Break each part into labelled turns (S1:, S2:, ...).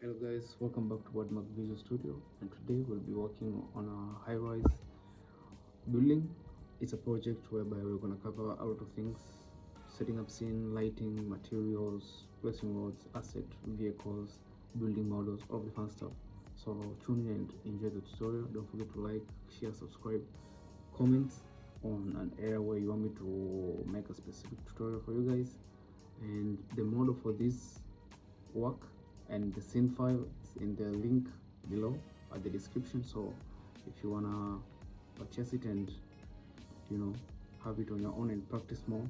S1: Hello guys, welcome back to Wadmark Visual Studio, and today we'll be working on a high-rise building. It's a project whereby we're going to cover a lot of things: setting up scene, lighting, materials, placing roads, asset, vehicles, building models, all the fun stuff. So tune in and enjoy the tutorial. Don't forget to like, share, subscribe, comment on an area where you want me to make a specific tutorial for you guys. And the model for this work and the scene file is in the link below at the description. So if you wanna purchase it and have it on your own and practice more,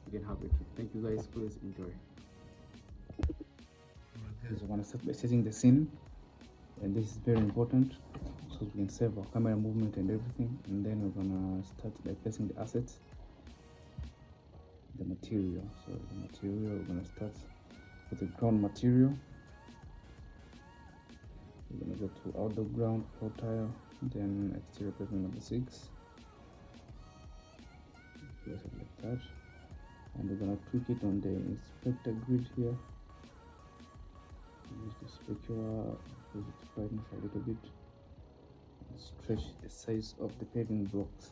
S1: you can have it. Thank you guys, please enjoy. Alright guys, we're gonna start by setting the scene, and this is very important so we can save our camera movement and everything. And then we're gonna start by placing the assets, the material. So the material, we're gonna start with the ground material. We're gonna go to outdoor ground, floor tile, then exterior pavement number 6. Place it like that, and we're gonna tweak it on the inspector grid here. Use the specular, use its brightness a little bit, and stretch the size of the paving blocks.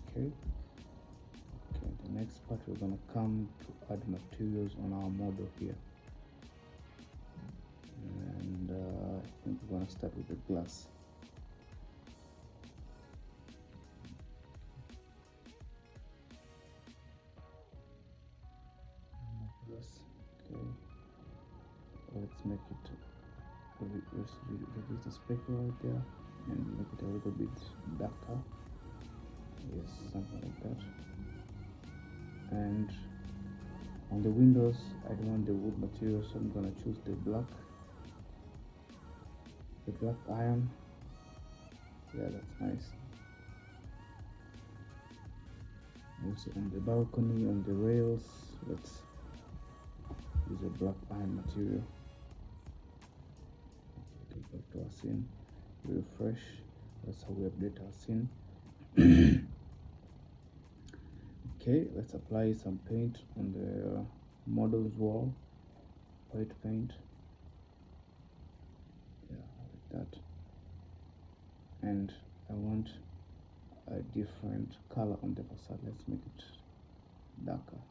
S1: Okay, the next part, we're gonna come to add materials on our model here, and I think we're gonna start with the glass. Okay, let's make it reduce the specular right there and make it a little bit darker. Yes, something like that. And on the windows, I don't want the wood material, so I'm gonna choose the black iron. Yeah, that's nice. Also on the balcony, on the rails, let's use a black iron material. Okay, back to our scene, refresh. That's how we update our scene. Okay, let's apply some paint on the model's wall, white paint. Yeah, like that. And I want a different color on the facade. Let's make it darker,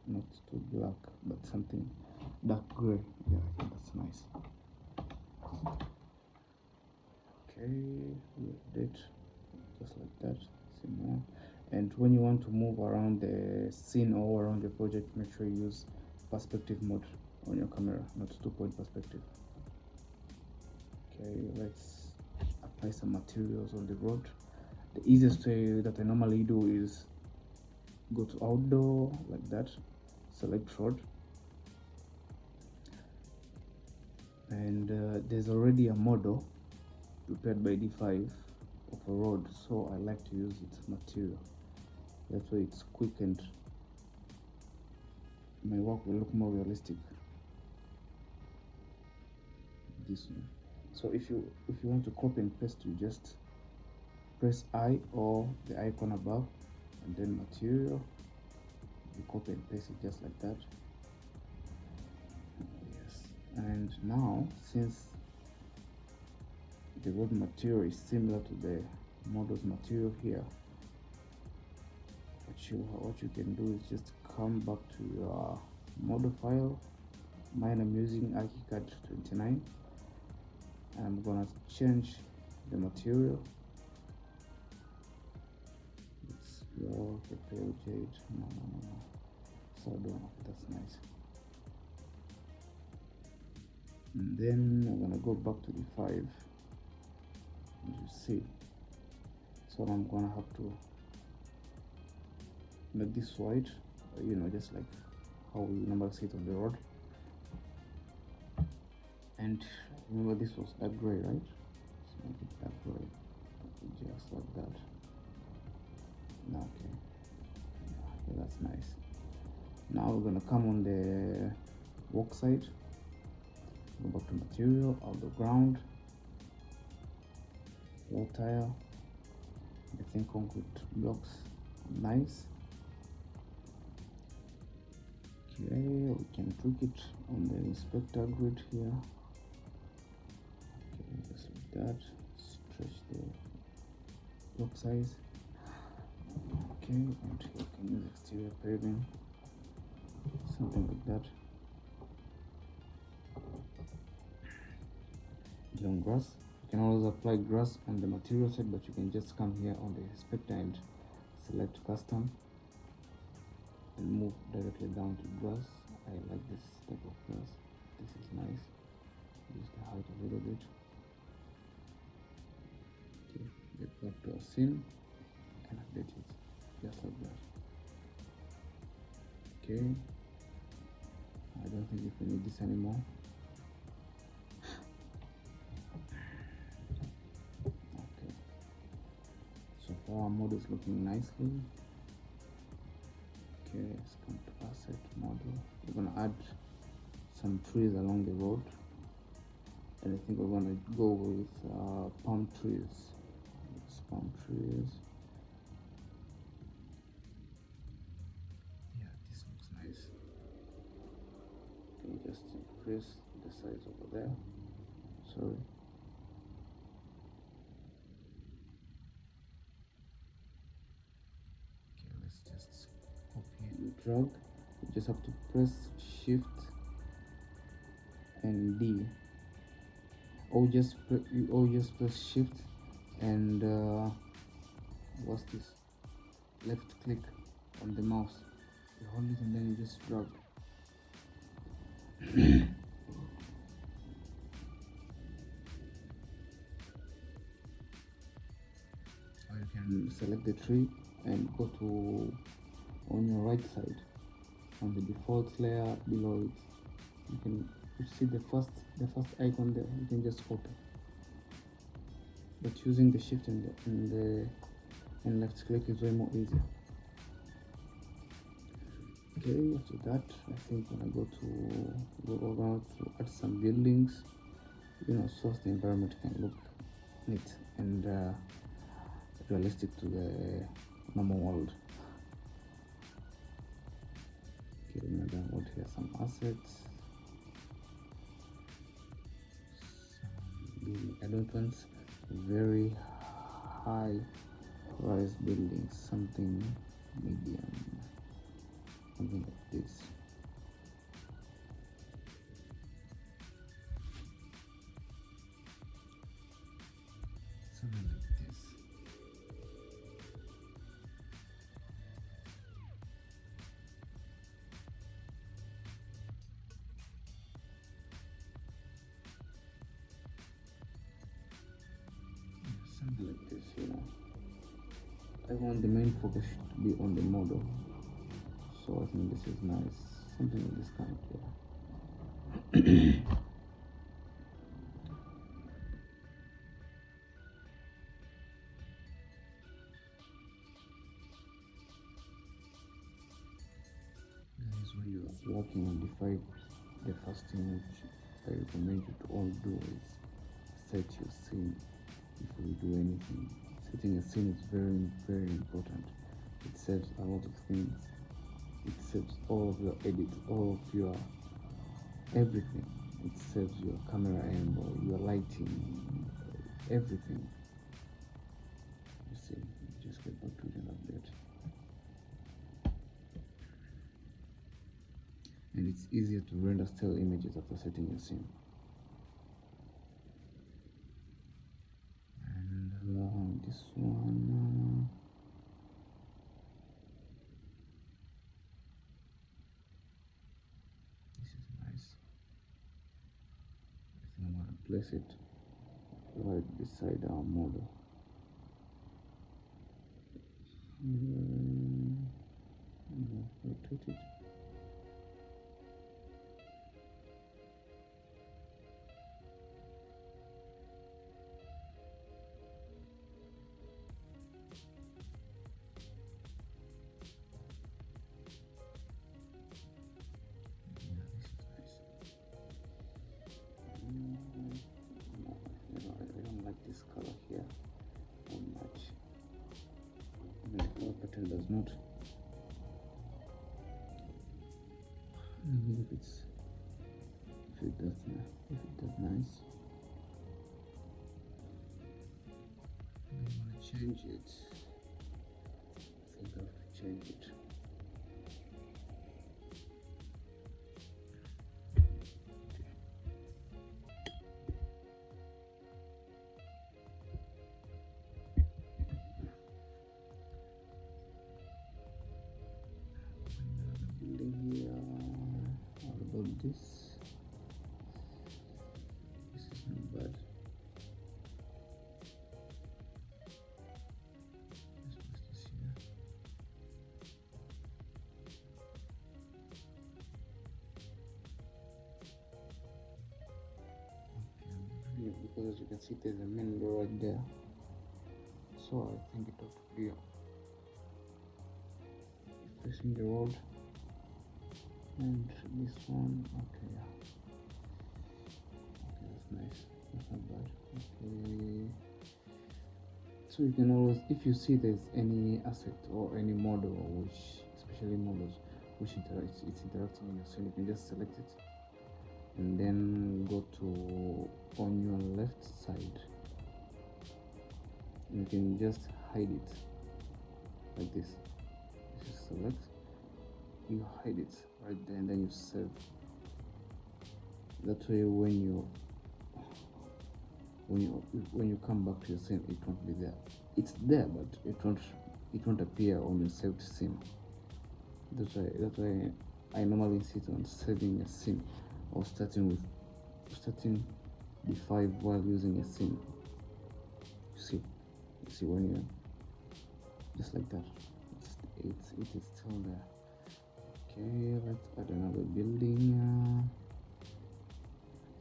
S1: not too black, but something dark gray. Yeah, I think that's nice. Okay, we update just like that. See more. And when you want to move around the scene or around the project, make sure you use perspective mode on your camera, not 2-point perspective. Okay, let's apply some materials on the road. The easiest way that I normally do is go to outdoor like that, select road, and there's already a model prepared by D5 of a road, so I like to use its material. That way it's quick and my work will look more realistic. This one. So if you want to copy and paste, you just press I or the icon above, and then material, you copy and paste it just like that. Yes. And now, since the road material is similar to the model's material here, what you can do is just come back to your model file. Mine, I'm using ArchiCAD 29, and I'm gonna change the material. It's pure pale jade. No. So that's nice. And then I'm gonna go back to the 5. As you see, so I'm gonna have to make this white, just like how we normally see it on the road. And remember, this was dark gray, right? Let's make it dark gray, just like that. Okay, yeah, that's nice. Now we're gonna come on the work side, go back to material, outdoor ground, floor tile. I think concrete blocks, nice. Okay, we can tweak it on the inspector grid here. Okay, just like that. Stretch the block size. Okay, and here we can use exterior paving, something like that. On grass, you can always apply grass on the material side, but you can just come here on the inspector and select custom and move directly down to grass. I like this type of grass. This is nice. Use the height a little bit. Okay, get back to our scene and update it just like that. Okay, I don't think if we need this anymore. Okay, so far our model is looking nicely. Okay, let's come to asset model. We're gonna add some trees along the road, and I think we're gonna go with palm trees. Yes, palm trees. Yeah, this looks nice. Can you just increase the size over there? Sorry. Okay, let's just copy and drag. You just have to press Shift and D, or just press Shift and what's this? Left click on the mouse. You hold it and then you just drag. Or you can select the tree and go to on your right side on the default layer below it. You see the first icon there. You can just copy, but using the shift and left click is way more easier. Okay, after that, I think when I go to add some buildings, so the environment can look neat and realistic to the normal world. Okay, we're gonna download here some assets. I don't want very high rise buildings, something medium, something like this. Something like this. Something like this, I want the main focus to be on the model, so I think this is nice. Something like this kind of Guys, when you are working on the first thing which I recommend you to all do is set your scene before you do anything. Setting a scene is very, very important. It saves a lot of things. It saves all of your edits, all of your everything. It saves your camera angle, your lighting, everything. You see, just get back to it and update. And it's easier to render still images after setting your scene. And this one, this is nice. I think I'm going to place it right beside our model. Rotate it. I don't like this color here so much. Even the color pattern does not if it does nice. I want to change it. I think I have to change it. Building here. What about this? This is not bad. Let's put this here. Okay, because as you can see, there's a main door right there. So I think it ought to be facing the road. And this one, okay, yeah. Okay, that's nice. That's not bad. Okay. So you can always, if you see there's any asset or any model, which, especially models, which it's interacting on your scene, you can just select it and then go to on your left side. And you can just hide it like this. You just select, you hide it right there, and then you save. That way when you come back to your scene, it won't be there. It's there, but it won't appear on your saved scene. That's why I normally insist on saving a scene or starting the 5 while using a scene. You see when you just like that, it is still there. Okay, let's add another building.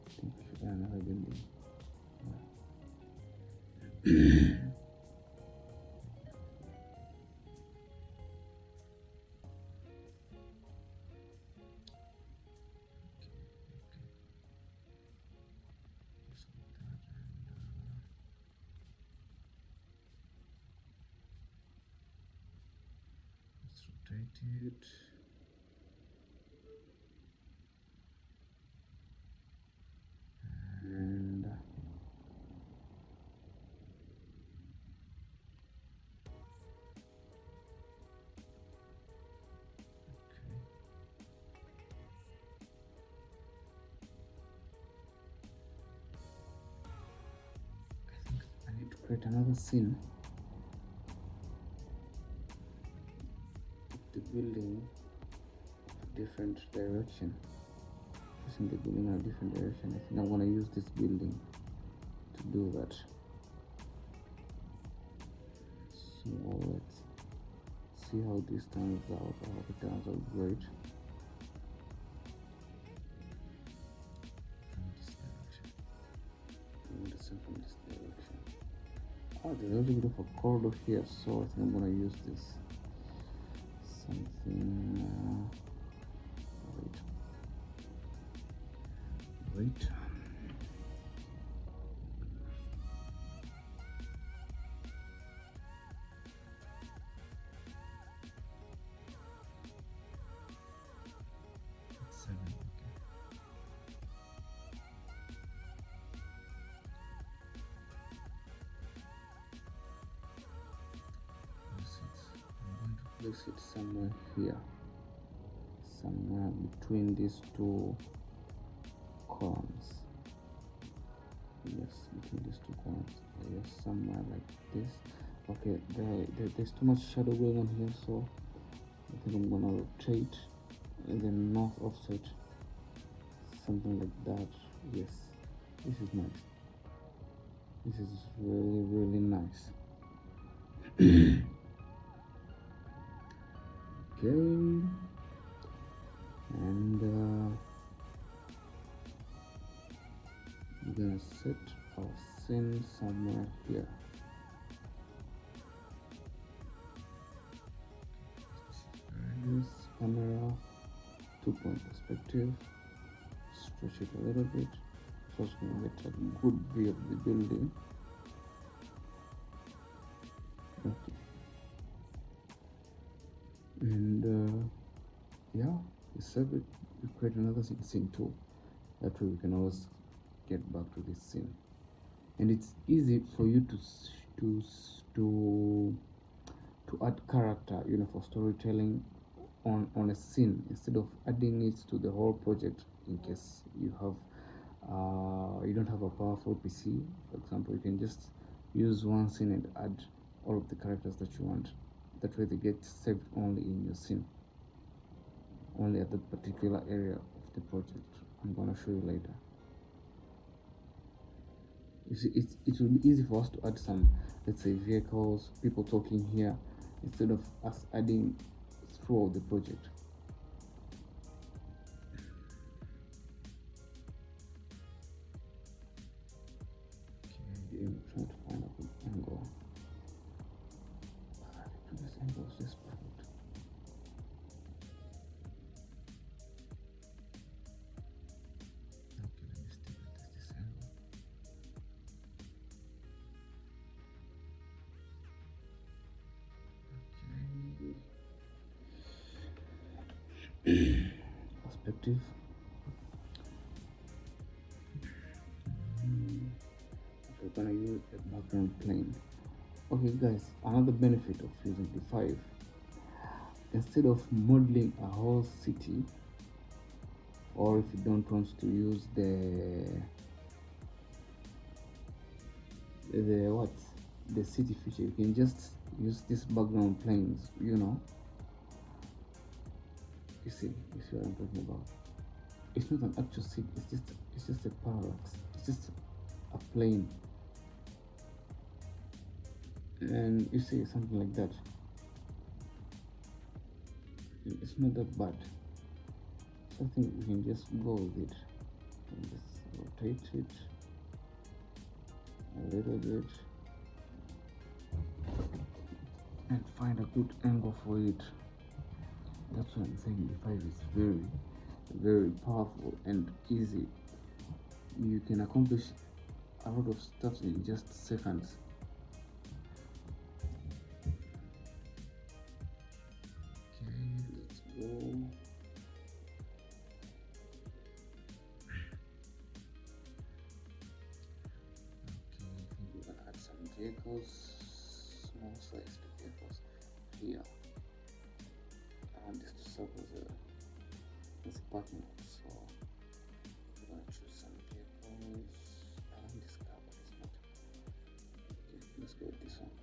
S1: I think we should add another building. Yeah. Let's rotate it. And I need to create another scene. The building a different direction. Facing the building in a different direction. I think I'm gonna use this building to do that. So let's see how this turns out. I hope it turns out great. From this direction. I want to send from this direction. There's a little bit of a corridor here, so I think I'm gonna use this. Something. Wait. It's 7. Place it somewhere here, somewhere between these 2 columns. Yes, between these 2 columns. Yes, somewhere like this. Okay, there's too much shadow going on here, so I think I'm gonna rotate and then north offset, something like that. Yes, this is nice. This is really nice. Okay, and we're gonna set our scene somewhere here. This camera 2-point perspective, stretch it a little bit so it's gonna get a good view of the building. Okay. And yeah, we save it. We create another scene too. That way we can always get back to this scene. And it's easy for you to add character, for storytelling on a scene, instead of adding it to the whole project. In case you don't have a powerful PC, for example, you can just use one scene and add all of the characters that you want. That way they get saved only in your scene, only at that particular area of the project. I'm gonna show you later. You see, it will be easy for us to add some, let's say, vehicles, people talking here, instead of us adding throughout the project. Okay, I'm trying to find a good angle. The previous angle is just perfect. Okay, let me stick with this angle. Perspective. We're gonna use a background plane. Okay guys, another benefit of using P5, instead of modeling a whole city, or if you don't want to use the city feature, you can just use these background planes. You see what I'm talking about. It's not an actual city, it's just a parallax, it's just a plane. And you see something like that, it's not that bad. So I think we can just go with it and just rotate it a little bit and find a good angle for it. That's what I'm saying. The 5 is very, very powerful and easy. You can accomplish a lot of stuff in just seconds. Okay, let's go. Okay, I think we're gonna add some vehicles, small sized vehicles here. I want this to serve as a parking lot, so I'm gonna choose some vehicles. I want this car, but it's not. Okay, let's go with this one.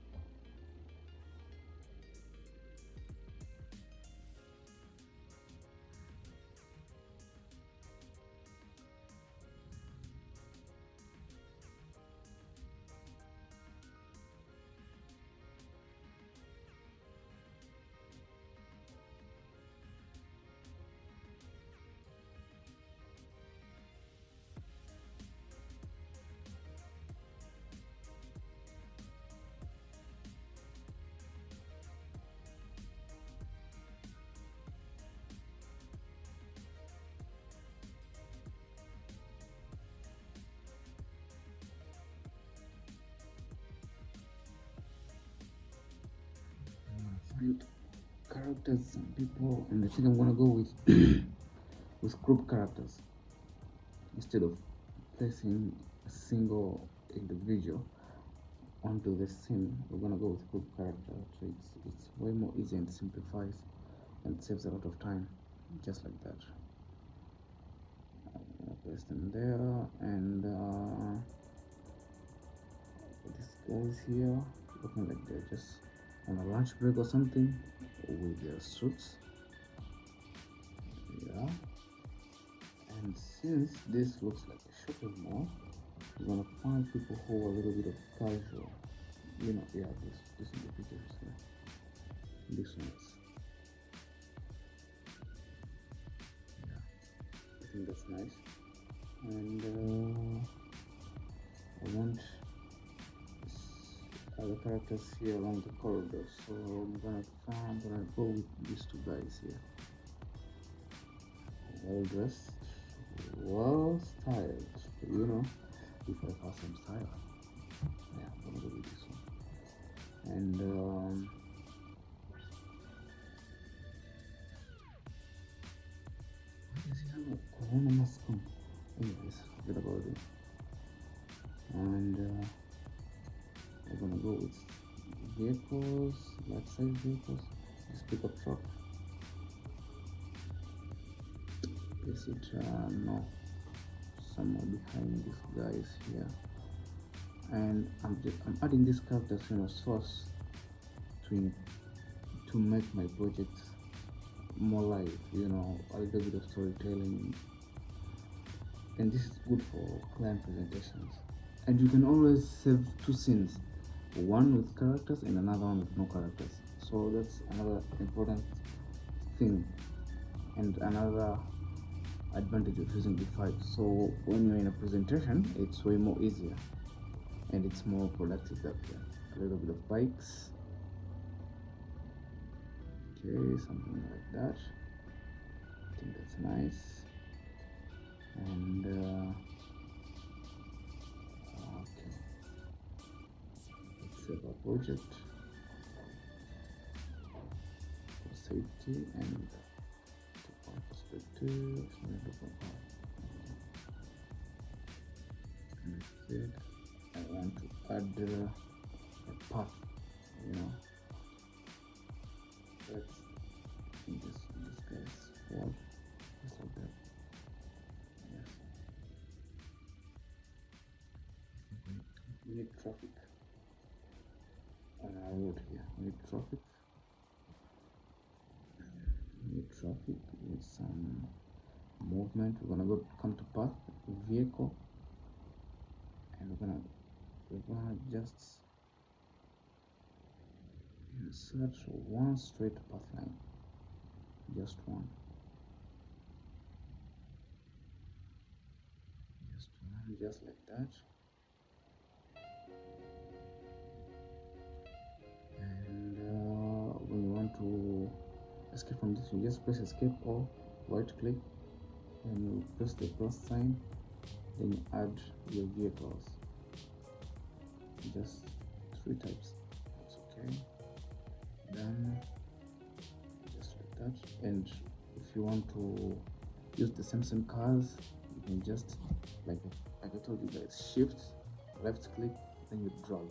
S1: Find characters and people, and I think I'm gonna go with with group characters instead of placing a single individual onto the scene. We're gonna go with group character, so it's way more easy and simplifies and saves a lot of time, just like that. I'm gonna place them there, and this guys here looking like they're just on a lunch break or something with their suits. Yeah, and since this looks like a shopping mall, we're gonna find people who are a little bit of casual. Yeah, this is the picture here. This one is. Yeah, I think that's nice. And I want other characters here along the corridor, so I'm gonna go with these two guys here. Well dressed, well styled, if I have some style. Yeah, I'm gonna go with this one. And what does he have a corona mask on? Anyways, forget about it. And we're gonna go with vehicles, large size vehicles. This pickup truck. Is it no, somewhere behind this guy is here. And I'm adding these characters, source to make my project more live, a little bit of storytelling. And this is good for client presentations. And you can always save two scenes, one with characters and another one with no characters. So that's another important thing and another advantage of using D5. So when you're in a presentation, it's way more easier and it's more productive that way. A little bit of bikes. Okay, something like that. I think that's nice. And okay, let's save our project for safety and perspective. And instead, I want to add a path, that's in this guy's wall, just like that. Yes. We need traffic on our road here. We need traffic. With some movement. We're gonna come to path, vehicle, and we're gonna just insert one straight path line, just one, just like that. And when you want to escape from this, you just press escape or right click, and you press the plus sign, then you add your vehicles, just 3 types. That's okay. Then just like that. And if you want to use the same cars, you can just like I told you guys, shift, left click, then you drag.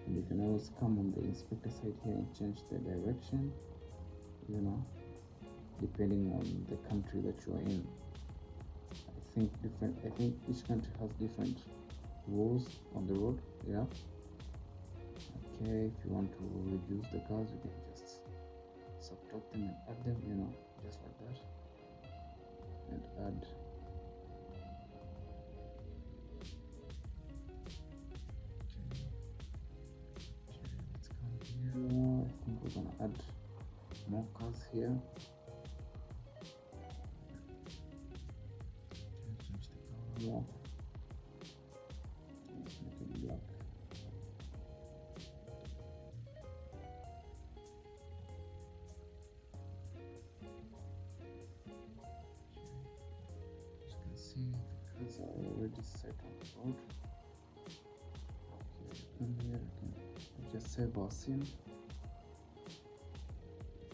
S1: And you can always come on the inspector side here and change the direction, depending on the country that you are in. I think each country has different rules on the road. Yeah. Okay, if you want to reduce the cars, you can just subtract them and add them, just like that. And add. I think we're gonna add more cars here. Change the color. Let's make it black. As you can see, the cars are already set on the road. Okay, come here, we just save our scene.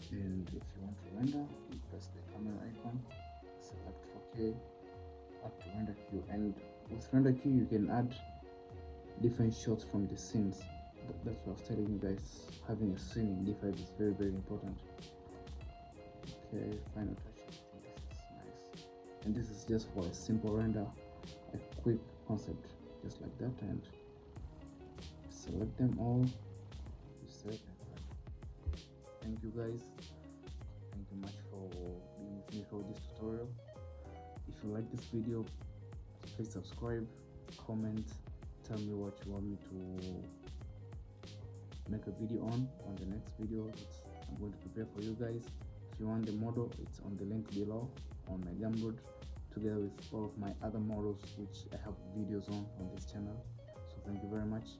S1: And if you want to render, you press the camera icon, select 4K, add to render queue, and with render queue you can add different shots from the scenes. That's what I was telling you guys, having a scene in D5 is very, very important. Okay, final touch. I think this is nice. And this is just for a simple render, a quick concept, just like that, and select them all, you save. Thank you guys. Thank you much for being with me for this tutorial. If you like this video, please subscribe, comment, tell me what you want me to make a video on the next video I'm going to prepare for you guys. If you want the model, it's on the link below on my Gumroad, together with all of my other models which I have videos on this channel. So thank you very much.